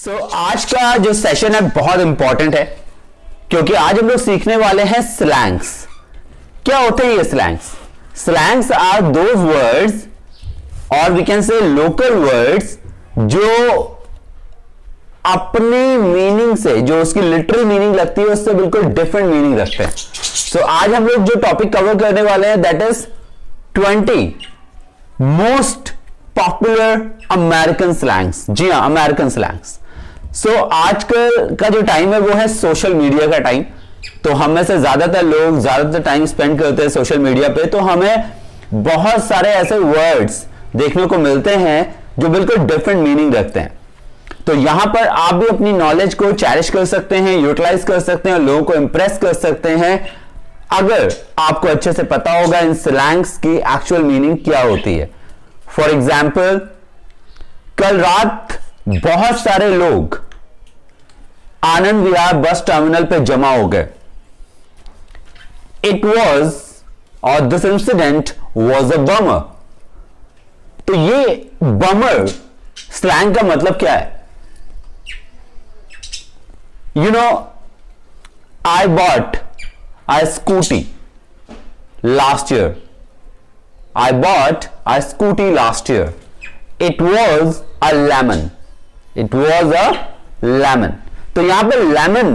आज का जो सेशन है बहुत इंपॉर्टेंट है क्योंकि आज हम लोग सीखने वाले हैं स्लैंग्स। क्या होते हैं ये slangs? Slangs are those words और we can say local words जो अपनी मीनिंग से, जो उसकी लिटरल मीनिंग लगती है उससे बिल्कुल डिफरेंट मीनिंग रखते हैं। आज हम लोग जो टॉपिक कवर करने वाले हैं that is 20 most popular American slangs. जी हाँ, अमेरिकन स्लैंग्स। आजकल का जो टाइम है वो है सोशल मीडिया का टाइम। तो हम में से ज्यादातर लोग ज्यादातर टाइम स्पेंड करते हैं सोशल मीडिया पे, तो हमें बहुत सारे ऐसे वर्ड्स देखने को मिलते हैं जो बिल्कुल डिफरेंट मीनिंग रखते हैं। तो यहां पर आप भी अपनी नॉलेज को चेरिश कर सकते हैं, यूटिलाइज कर सकते हैं और लोगों को इंप्रेस कर सकते हैं अगर आपको अच्छे से पता होगा इन स्लैंग्स की एक्चुअल मीनिंग क्या होती है। फॉर एग्जाम्पल, कल रात बहुत सारे लोग आनंद विहार बस टर्मिनल पे जमा हो गए। इट वॉज और this incident was a bummer. तो ये बमर स्लैंग का मतलब क्या है? You know, I bought a scooty last year. I bought a scooty last year. It was a lemon. It was a lemon. तो यहां पे lemon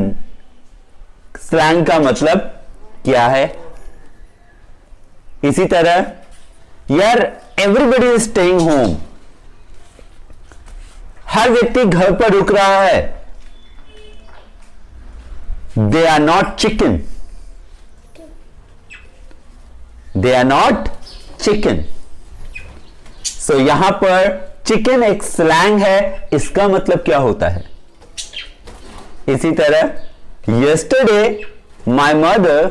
स्लैंग का मतलब क्या है? इसी तरह यार, everybody is staying home. हर व्यक्ति घर पर रुक रहा है। They are not chicken. They are not chicken. यहां पर चिकन एक स्लैंग है, इसका मतलब क्या होता है? इसी तरह, yesterday my mother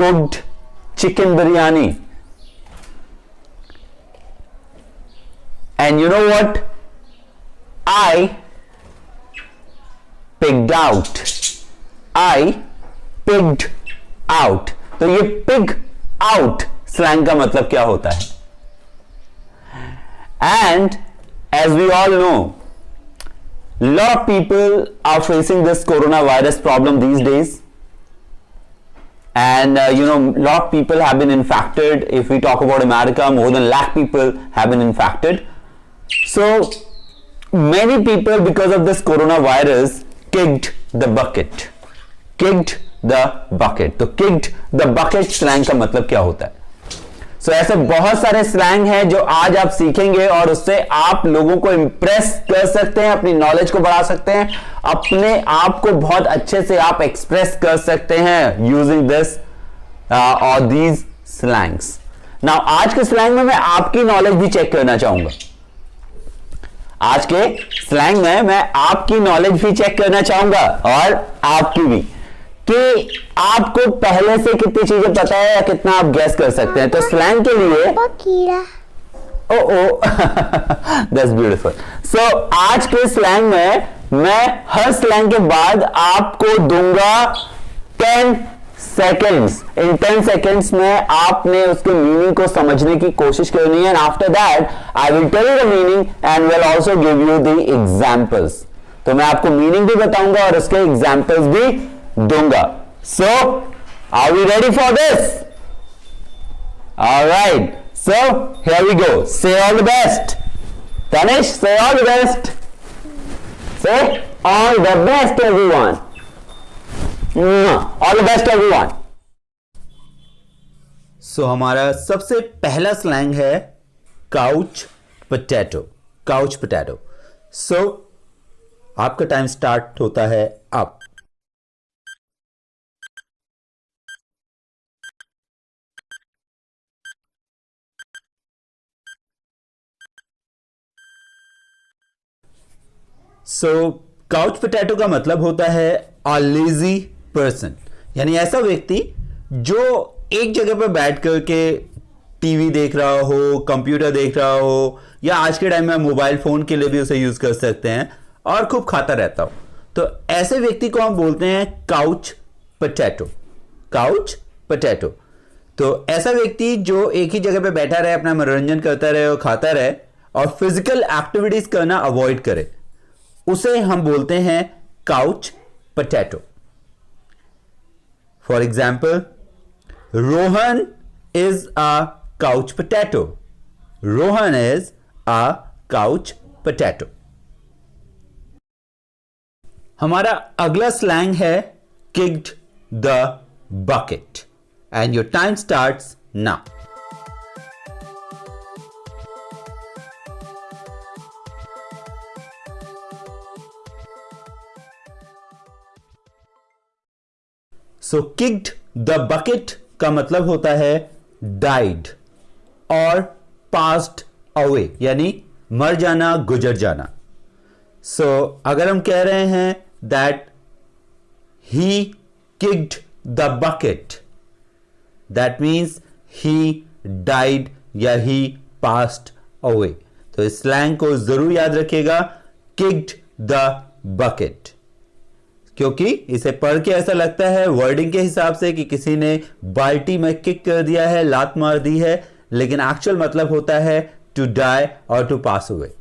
cooked chicken biryani. And you know what? I picked out. I picked out. तो ये pig out स्लैंग का मतलब क्या होता है? And as we all know, lot of people are facing this coronavirus problem these days, and lot of people have been infected. If we talk about America, more than lakh people have been infected. So many people, because of this coronavirus, kicked the bucket. Kicked the bucket. तो kicked the bucket slang का मतलब क्या होता है? ऐसे बहुत सारे slang हैं जो आज आप सीखेंगे और उससे आप लोगों को इंप्रेस कर सकते हैं, अपनी नॉलेज को बढ़ा सकते हैं, अपने आप को बहुत अच्छे से आप एक्सप्रेस कर सकते हैं यूजिंग दिस और दीज स्लैंग्स। नाउ आज के स्लैंग में मैं आपकी नॉलेज भी चेक करना चाहूंगा। आज के स्लैंग में मैं आपकी नॉलेज भी चेक करना चाहूंगा और आपकी भी, कि आपको पहले से कितनी चीजें पता है या कितना आप गैस कर सकते हैं। तो स्लैंग के लिए कीड़ा। That's beautiful. आज के स्लैंग में मैं हर स्लैंग के बाद आपको दूंगा 10 सेकेंड्स। इन 10 सेकेंड्स में आपने उसके मीनिंग को समझने की कोशिश करनी है, and after that I will tell you the meaning and will also give you the examples. तो मैं आपको मीनिंग भी बताऊंगा और उसके एग्जांपल्स भी दूंगा। So, are we ready for this? All right. So, here we go. Say all the best. Tanish, say all the best. Say all the best, everyone. All the best, everyone. हमारा सबसे पहला slang है couch potato. Couch potato. आपका time start होता है अब। Couch potato का मतलब होता है अ लेजी पर्सन, यानी ऐसा व्यक्ति जो एक जगह पर बैठ करके टीवी देख रहा हो, कंप्यूटर देख रहा हो, या आज के टाइम में मोबाइल फोन के लिए भी उसे यूज कर सकते हैं और खूब खाता रहता हो। तो ऐसे व्यक्ति को हम बोलते हैं काउच पोटैटो। Couch potato. तो ऐसा व्यक्ति जो एक ही जगह पे बैठा रहे, अपना मनोरंजन करता रहे और खाता रहे और फिजिकल एक्टिविटीज करना अवॉइड करे, उसे हम बोलते हैं couch potato. For example, Rohan is a couch potato. Rohan is a couch potato. हमारा अगला स्लैंग है kicked the bucket and your time starts now. So kicked the bucket का मतलब होता है डाइड और पास्ड अवे, यानी मर जाना, गुजर जाना। सो अगर हम कह रहे हैं that he kicked the bucket, that means he died या ही पास्ड अवे। तो इस स्लैंग को जरूर याद रखिएगा, किक्ड द बकेट, क्योंकि इसे पढ़ के ऐसा लगता है वर्डिंग के हिसाब से कि किसी ने बाल्टी में किक कर दिया है, लात मार दी है, लेकिन एक्चुअल मतलब होता है टू डाई और to pass away.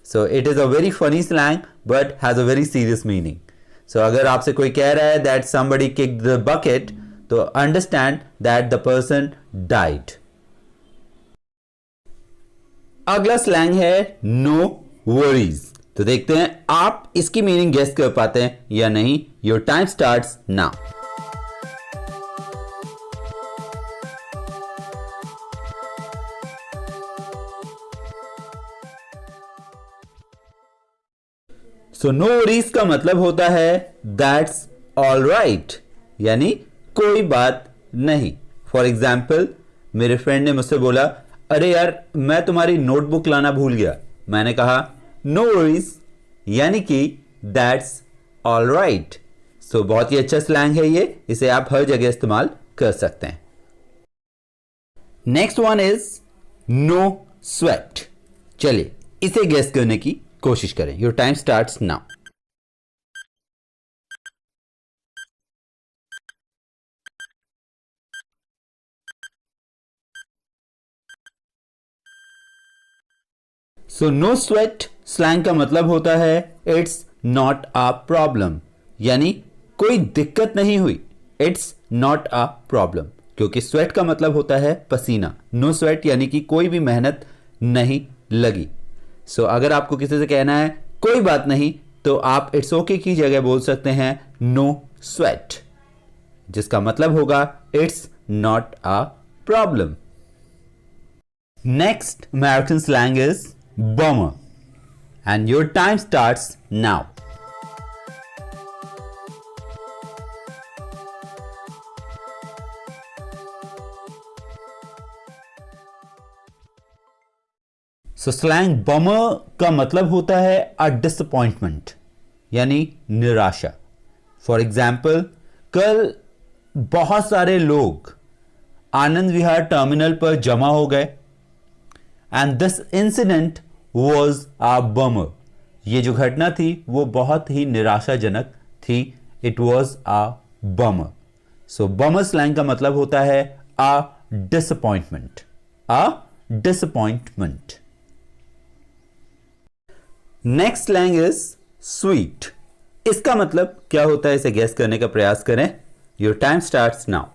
So it is a very funny slang but has a very serious meaning. So अगर आपसे कोई कह रहा है that somebody kicked the bucket, तो understand that the person died. अगला स्लैंग है नो वरीज। तो देखते हैं आप इसकी मीनिंग गेस कर पाते हैं या नहीं। Your time starts now. So no worries का मतलब होता है दैट्स ऑल राइट, यानी कोई बात नहीं। फॉर एग्जाम्पल, मेरे फ्रेंड ने मुझसे बोला, अरे यार मैं तुम्हारी नोटबुक लाना भूल गया। मैंने कहा नो वरीज, यानी कि दैट्स ऑल राइट। सो बहुत ही अच्छा स्लैंग है ये, इसे आप हर जगह इस्तेमाल कर सकते हैं। Next one is no sweat. चलिए इसे गेस करने की कोशिश करें। Your time starts now. So no sweat slang का मतलब होता है इट्स नॉट अ प्रॉब्लम, यानी कोई दिक्कत नहीं हुई। इट्स नॉट अ प्रॉब्लम, क्योंकि स्वेट का मतलब होता है पसीना। नो स्वेट यानी कि कोई भी मेहनत नहीं लगी। सो अगर आपको किसी से कहना है कोई बात नहीं, तो आप इट्स ओके की जगह बोल सकते हैं नो स्वेट, जिसका मतलब होगा it's not a problem. Next American slang is bummer and your time starts now. So slang bummer का मतलब होता है a disappointment, यानी निराशा। For example, कल बहुत सारे लोग आनंद विहार टर्मिनल पर जमा हो गए and this incident was a bummer. ये जो घटना थी वो बहुत ही निराशाजनक थी। It was a bummer. So bummer slang का मतलब होता है a disappointment. A disappointment. Next slang is sweet. इसका मतलब क्या होता है, इसे गेस करने का प्रयास करें। Your time starts now.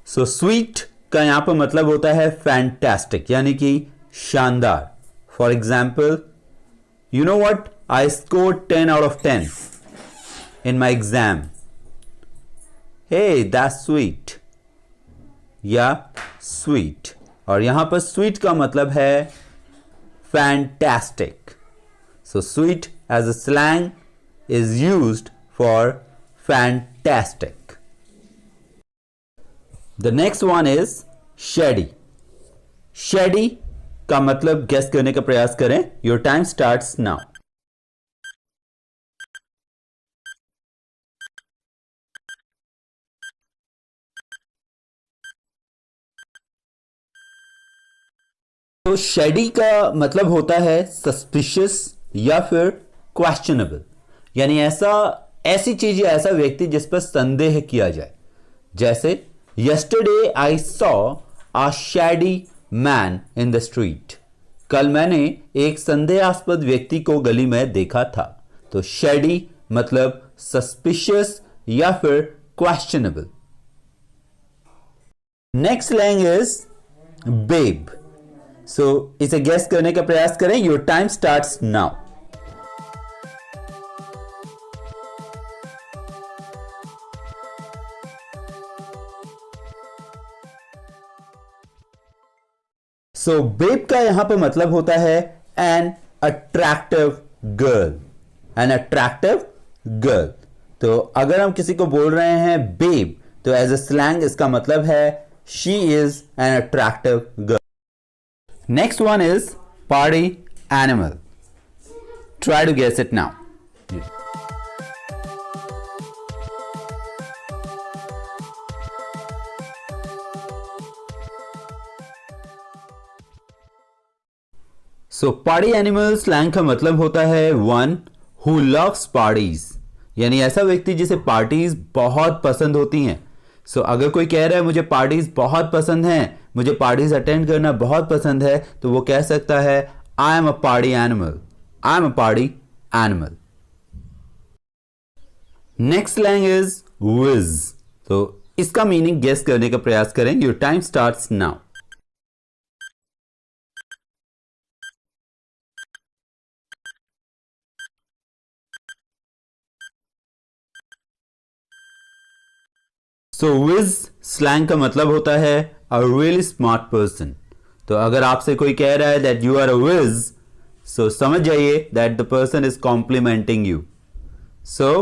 So sweet का यहां पर मतलब होता है फैंटास्टिक, यानी कि शानदार। For example, you know what, I score 10 out of 10 in my exam. Hey that's sweet, या स्वीट। और यहां पर स्वीट का मतलब है fantastic. So sweet as a slang is used for fantastic. The next one is shady. Shady का मतलब guess करने का प्रयास करें। Your time starts now. तो shady का मतलब होता है suspicious या फिर questionable, यानी ऐसी चीज या ऐसा व्यक्ति जिस पर संदेह किया जाए। जैसे yesterday I saw a shady man in the street. कल मैंने एक संदेहास्पद व्यक्ति को गली में देखा था. तो shady मतलब suspicious या फिर questionable. Next slang is babe. So इसे गेस करने का प्रयास करें. Your time starts now. So babe का यहां पे मतलब होता है an attractive girl. An attractive girl. तो अगर हम किसी को बोल रहे हैं बेब, तो एज अ स्लैंग इसका मतलब है she is an attractive girl. Next one is party animal. Try to guess it now. So party animal slang का मतलब होता है वन हु लव्स पार्टीज. यानी ऐसा व्यक्ति जिसे पार्टीज बहुत पसंद होती हैं. सो अगर कोई कह रहा है मुझे पार्टीज बहुत पसंद हैं, मुझे पार्टीज अटेंड करना बहुत पसंद है, तो वो कह सकता है I am a party animal. I am a party animal. Next slang is whiz. तो इसका मीनिंग गेस करने का प्रयास करें. Your time starts now. So whiz slang का मतलब होता है अ रियली स्मार्ट पर्सन. तो अगर आपसे कोई कह रहा है that you are a whiz, so समझ जाइए that the person is complimenting you. So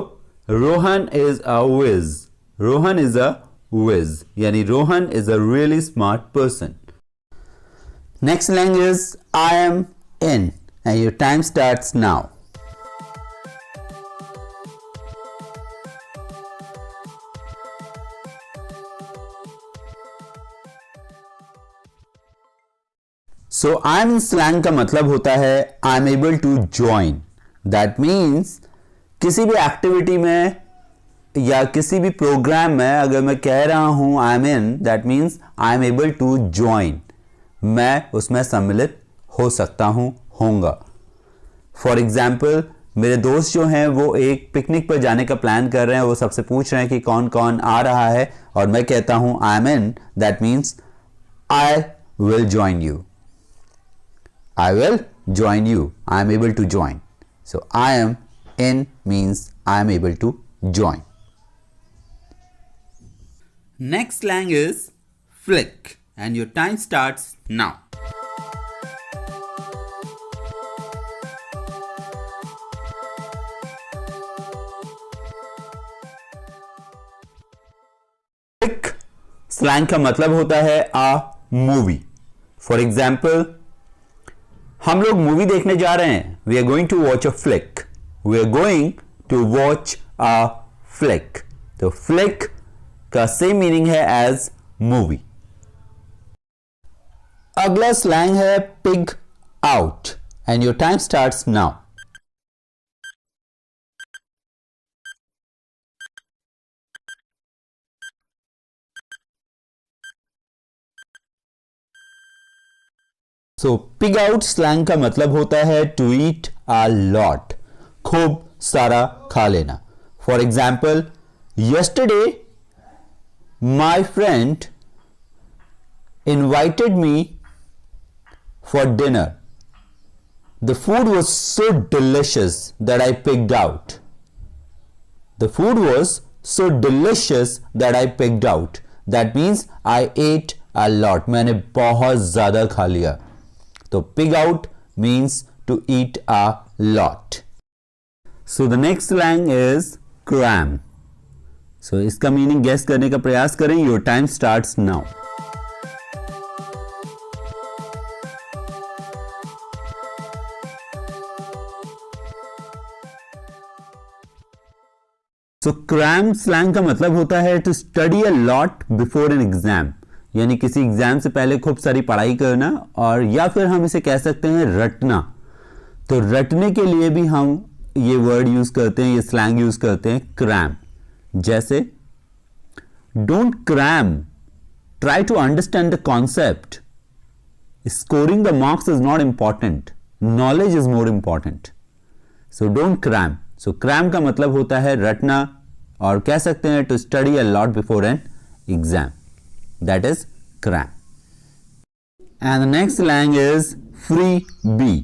Rohan is a whiz. Rohan is a whiz. यानी Rohan is a really smart person. Next slang is I am in and your time starts now. So I am slang का मतलब होता है I am able to join. That means किसी भी activity में या किसी भी प्रोग्राम में अगर मैं कह रहा हूं I am in, that means I am able to join. मैं उसमें सम्मिलित हो सकता हूं, होऊंगा. फॉर एग्जाम्पल मेरे दोस्त जो हैं वो एक पिकनिक पर जाने का प्लान कर रहे हैं. वो सबसे पूछ रहे हैं कि कौन कौन आ रहा है, और मैं कहता हूं I am in. That means I will join you. I will join you. I am able to join. So I am in means I am able to join. Next slang is flick and your time starts now. Flick slang का मतलब होता है a movie. For example, हम लोग movie देखने जा रहे हैं. We are going to watch a flick. We are going to watch a flick. तो फ्लिक का सेम मीनिंग है एज मूवी. अगला स्लैंग है pig out and your time starts now. So pig out slang का मतलब होता है to eat a lot. खूब सारा खा लेना. For example yesterday my friend invited me for dinner. The food was so delicious that I picked out. The food was so delicious that I picked out. That means I at a lot. मैंने बहुत ज्यादा खा लिया. तो pig out means to eat a lot. So the next slang is cram. So इसका meaning guess करने का प्रयास करें. Your time starts now. So cram slang का मतलब होता है to study a lot before an exam. यानी किसी एग्जाम से पहले खूब सारी पढ़ाई करना, और या फिर हम इसे कह सकते हैं रटना. तो रटने के लिए भी हम ये वर्ड यूज करते हैं, ये स्लैंग यूज करते हैं क्रैम. जैसे Don't cram. Try to understand the concept. Scoring the marks is not important. Knowledge is more important. So don't cram. So cram का मतलब होता है रटना, और कह सकते हैं to study a lot before an exam. That is cram. And the next slang is freebie.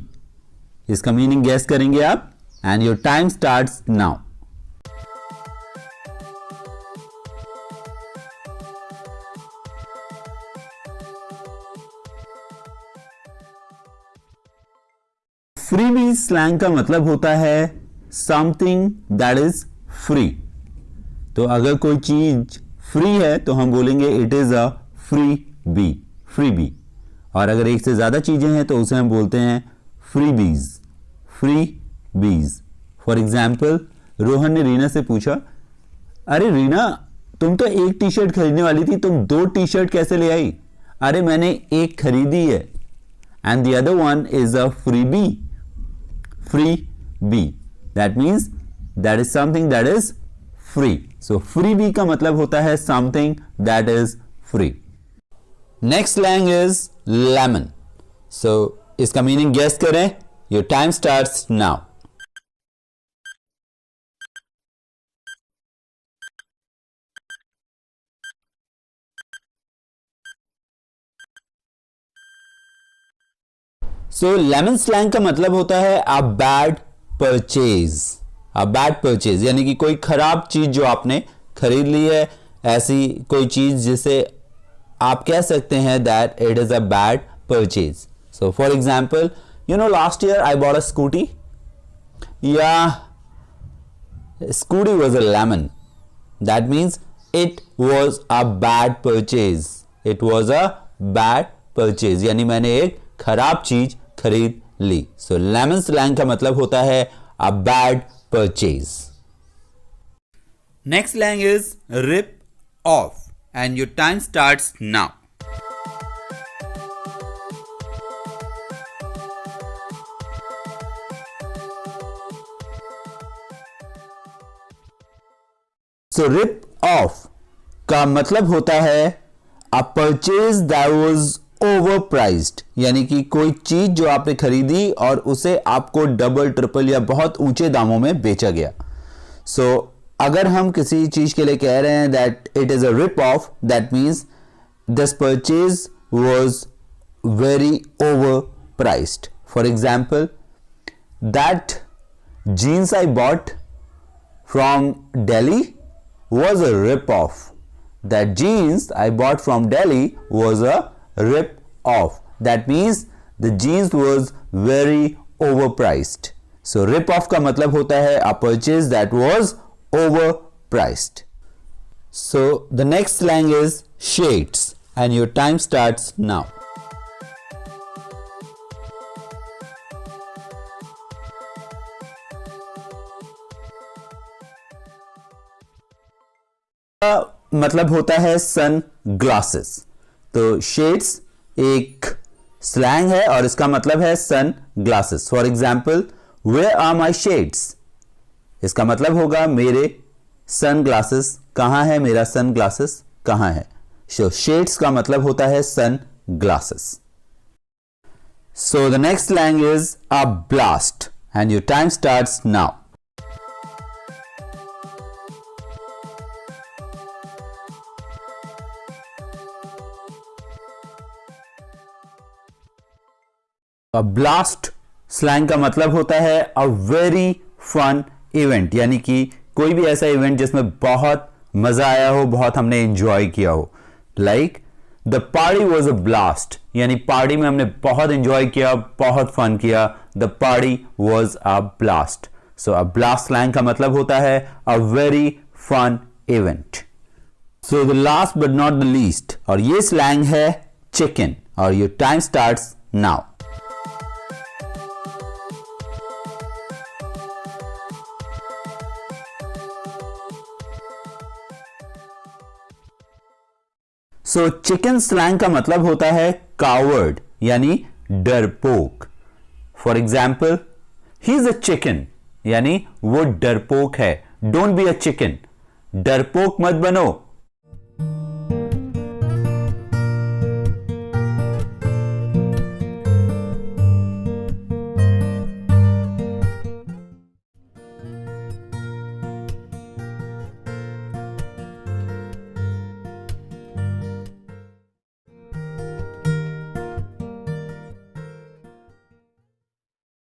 इसका मीनिंग गेस करेंगे आप, and your time starts now. Freebie slang का मतलब होता है समथिंग दैट इज फ्री. तो अगर कोई चीज फ्री है तो हम बोलेंगे it is a freebie. और अगर एक से ज्यादा चीजें हैं तो उसे हम बोलते हैं फ्री बीज. फॉर एग्जाम्पल, रोहन ने रीना से पूछा, अरे रीना, तुम तो एक टी शर्ट खरीदने वाली थी, तुम 2 टी शर्ट कैसे ले आई? अरे मैंने एक खरीदी है. And the other one is a freebie. That means that is something that is free. So freebie का मतलब होता है something that is free. Next slang is lemon. So इसका मीनिंग गेस करें. Your time starts now. So lemon slang का मतलब होता है अ बैड परचेज. यानी कि कोई खराब चीज जो आपने खरीद ली है, ऐसी कोई चीज जिसे आप कह सकते हैं that it is a bad purchase. So for example, you know, last year I bought a scooty. Yeah, scooty was a lemon. That means it was a bad purchase. It was a bad purchase. यानी मैंने एक खराब चीज खरीद ली. So lemon slang का मतलब होता है a bad purchase. Next slang is rip off, and your time starts now. So rip off का मतलब होता है a purchase that was overpriced. यानी कि कोई चीज जो आपने खरीदी और उसे आपको डबल ट्रिपल या बहुत ऊंचे दामों में बेचा गया. So अगर हम किसी चीज के लिए कह रहे हैं that it is a rip off, that means this purchase was very overpriced. For example, that jeans I bought from Delhi was a rip off. That jeans I bought from Delhi was a rip off. That means the jeans was very overpriced. So rip off का मतलब होता है a purchase that was overpriced. So the next slang is shades, and your time starts now. मतलब होता है sunglasses. तो shades एक slang है और इसका मतलब है sunglasses. For example, where are my shades. इसका मतलब होगा मेरे सन ग्लासेस कहां है, मेरा सन ग्लासेस कहां है. सो शेड्स का मतलब होता है sunglasses. So the next slang is a blast, and your time starts now. Blast slang का मतलब होता है अ वेरी फन इवेंट. यानी कि कोई भी ऐसा इवेंट जिसमें बहुत मजा आया हो, बहुत हमने एंजॉय किया हो. Like the party was a blast. यानी पार्टी में हमने बहुत एंजॉय किया, बहुत फन किया. The party was a blast. So a blast slang का मतलब होता है a very fun event. So the last but not the least, और ये स्लैंग है चिकन, और your time starts now. So chicken slang का मतलब होता है कावर्ड, यानी डरपोक. For example, he is a chicken, यानी वो डरपोक है. Don't be a chicken. डरपोक मत बनो,